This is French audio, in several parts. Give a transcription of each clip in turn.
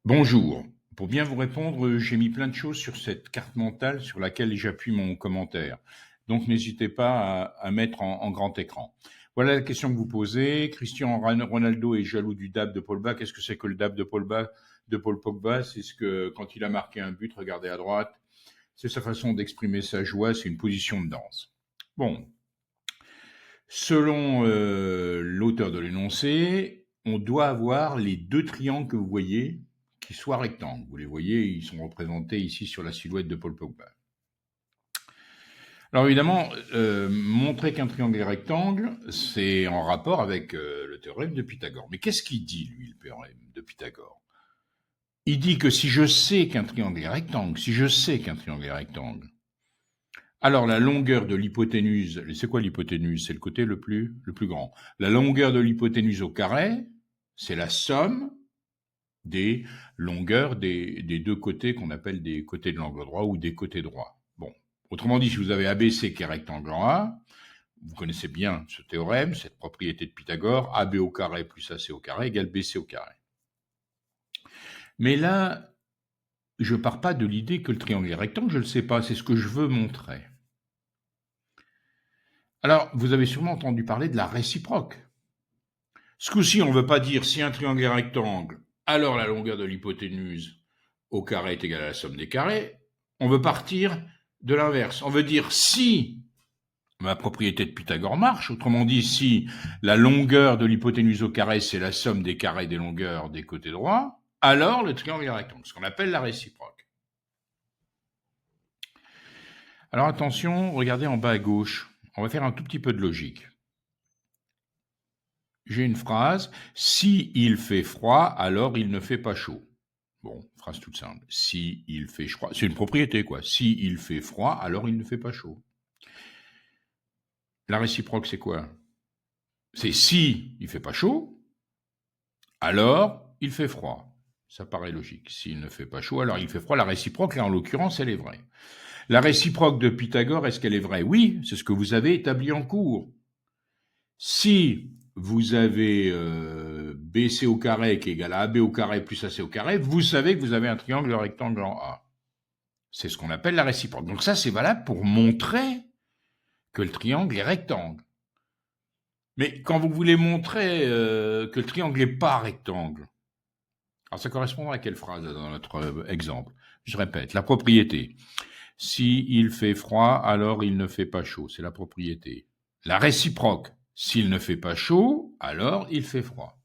Bonjour. Pour bien vous répondre, j'ai mis plein de choses sur cette carte mentale sur laquelle j'appuie mon commentaire. Donc n'hésitez pas à mettre en grand écran. Voilà la question que vous posez. Cristiano Ronaldo est jaloux du dab de Paul Pogba. Qu'est-ce que c'est que le dab de Paul Pogba? C'est ce que quand il a marqué un but, regardez à droite, c'est sa façon d'exprimer sa joie, c'est une position de danse. Bon, selon l'auteur de l'énoncé, on doit avoir les deux triangles que vous voyez qui soient rectangles. Vous les voyez, ils sont représentés ici sur la silhouette de Paul Pogba. Alors évidemment, montrer qu'un triangle est rectangle, c'est en rapport avec le théorème de Pythagore. Mais qu'est-ce qu'il dit, lui, le théorème de Pythagore? Il dit que si je sais qu'un triangle est rectangle, alors la longueur de l'hypoténuse, c'est quoi l'hypoténuse? C'est le côté le plus grand. La longueur de l'hypoténuse au carré, c'est la somme des longueurs des deux côtés qu'on appelle des côtés de l'angle droit ou des côtés droits. Bon, autrement dit, si vous avez ABC qui est rectangle en A, vous connaissez bien ce théorème, cette propriété de Pythagore, AB au carré plus AC au carré égale BC au carré. Mais là, je ne pars pas de l'idée que le triangle est rectangle, je ne le sais pas, c'est ce que je veux montrer. Alors, vous avez sûrement entendu parler de la réciproque. Ce coup-ci, on ne veut pas dire si un triangle est rectangle, alors la longueur de l'hypoténuse au carré est égale à la somme des carrés. On veut partir de l'inverse. On veut dire si ma propriété de Pythagore marche, autrement dit, si la longueur de l'hypoténuse au carré, c'est la somme des carrés des longueurs des côtés droits, alors le triangle est rectangle, ce qu'on appelle la réciproque. Alors attention, regardez en bas à gauche. On va faire un tout petit peu de logique. J'ai une phrase, si il fait froid, alors il ne fait pas chaud. Bon, phrase toute simple. Si il fait froid, c'est une propriété quoi. Si il fait froid, alors il ne fait pas chaud. La réciproque, c'est quoi? C'est si il fait pas chaud, alors il fait froid. Ça paraît logique. S'il ne fait pas chaud, alors il fait froid. La réciproque, là en l'occurrence, elle est vraie. La réciproque de Pythagore, est-ce qu'elle est vraie? Oui, c'est ce que vous avez établi en cours. Si vous avez BC au carré qui est égal à AB au carré plus AC au carré, vous savez que vous avez un triangle rectangle en A. C'est ce qu'on appelle la réciproque. Donc ça, c'est valable pour montrer que le triangle est rectangle. Mais quand vous voulez montrer que le triangle n'est pas rectangle, alors ça correspond à quelle phrase dans notre exemple? Je répète, la propriété. Si il fait froid, alors il ne fait pas chaud. C'est la propriété. La réciproque. S'il ne fait pas chaud, alors il fait froid.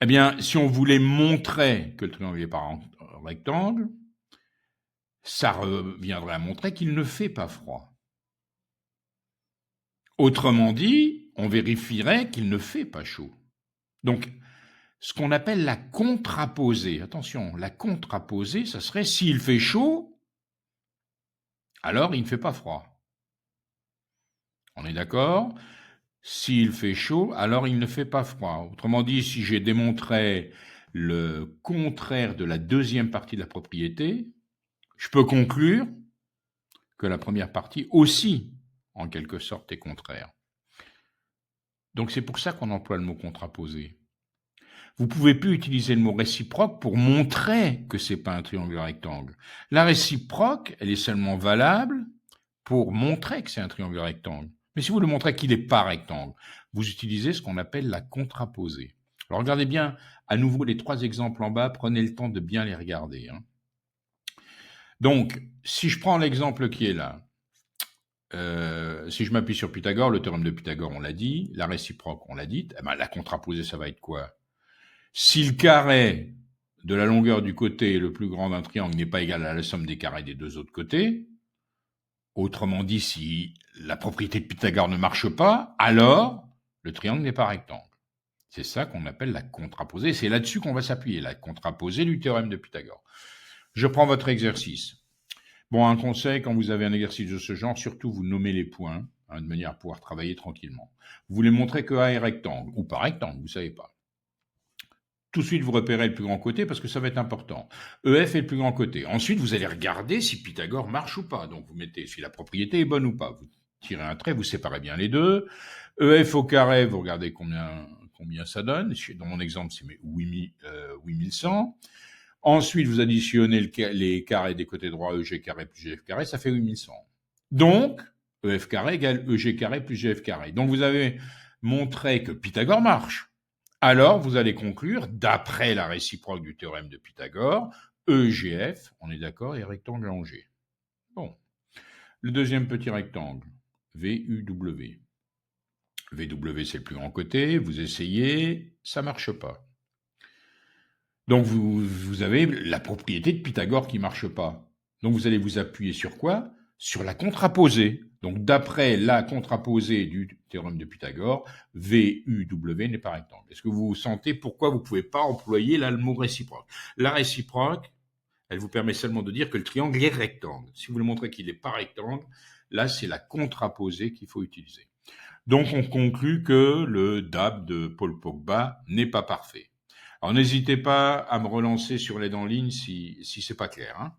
Eh bien, si on voulait montrer que le triangle n'est pas rectangle, ça reviendrait à montrer qu'il ne fait pas froid. Autrement dit, on vérifierait qu'il ne fait pas chaud. Donc, ce qu'on appelle la contraposée, attention, la contraposée, ça serait s'il fait chaud, alors il ne fait pas froid. On est d'accord? S'il fait chaud, alors il ne fait pas froid. Autrement dit, si j'ai démontré le contraire de la deuxième partie de la propriété, je peux conclure que la première partie aussi, en quelque sorte, est contraire. Donc c'est pour ça qu'on emploie le mot contraposé. Vous ne pouvez plus utiliser le mot réciproque pour montrer que ce n'est pas un triangle rectangle. La réciproque, elle est seulement valable pour montrer que c'est un triangle rectangle. Mais si vous voulez montrer qu'il n'est pas rectangle, vous utilisez ce qu'on appelle la contraposée. Alors regardez bien à nouveau les trois exemples en bas, prenez le temps de bien les regarder. Donc, si je prends l'exemple qui est là, si je m'appuie sur Pythagore, le théorème de Pythagore, on l'a dit, la réciproque, on l'a dit, eh ben, la contraposée, ça va être quoi? Si le carré de la longueur du côté le plus grand d'un triangle n'est pas égal à la somme des carrés des deux autres côtés, autrement dit, si la propriété de Pythagore ne marche pas, alors le triangle n'est pas rectangle. C'est ça qu'on appelle la contraposée. C'est là-dessus qu'on va s'appuyer, la contraposée du théorème de Pythagore. Je prends votre exercice. Bon, un conseil, quand vous avez un exercice de ce genre, surtout vous nommez les points, de manière à pouvoir travailler tranquillement. Vous voulez montrer que A est rectangle, ou pas rectangle, vous ne savez pas. Tout de suite, vous repérez le plus grand côté parce que ça va être important. EF est le plus grand côté. Ensuite, vous allez regarder si Pythagore marche ou pas. Donc, vous mettez si la propriété est bonne ou pas. Vous tirez un trait, vous séparez bien les deux. EF au carré, vous regardez combien combien ça donne. Dans mon exemple, c'est 8100. Ensuite, vous additionnez les carrés des côtés droits, EG carré plus GF carré, ça fait 8100. Donc, EF carré égale EG carré plus GF carré. Donc, vous avez montré que Pythagore marche. Alors, vous allez conclure, d'après la réciproque du théorème de Pythagore, EGF, on est d'accord, est rectangle en G. Bon. Le deuxième petit rectangle, VUW. VW, c'est le plus grand côté, vous essayez, ça ne marche pas. Donc, vous avez la propriété de Pythagore qui ne marche pas. Donc, vous allez vous appuyer sur quoi? Sur la contraposée. Donc, d'après la contraposée du théorème de Pythagore, VUW n'est pas rectangle. Est-ce que vous sentez pourquoi vous ne pouvez pas employer là le mot réciproque? La réciproque, elle vous permet seulement de dire que le triangle est rectangle. Si vous voulez montrer qu'il n'est pas rectangle, là, c'est la contraposée qu'il faut utiliser. Donc, on conclut que le DAB de Paul Pogba n'est pas parfait. Alors, n'hésitez pas à me relancer sur l'aide en ligne si c'est pas clair, hein.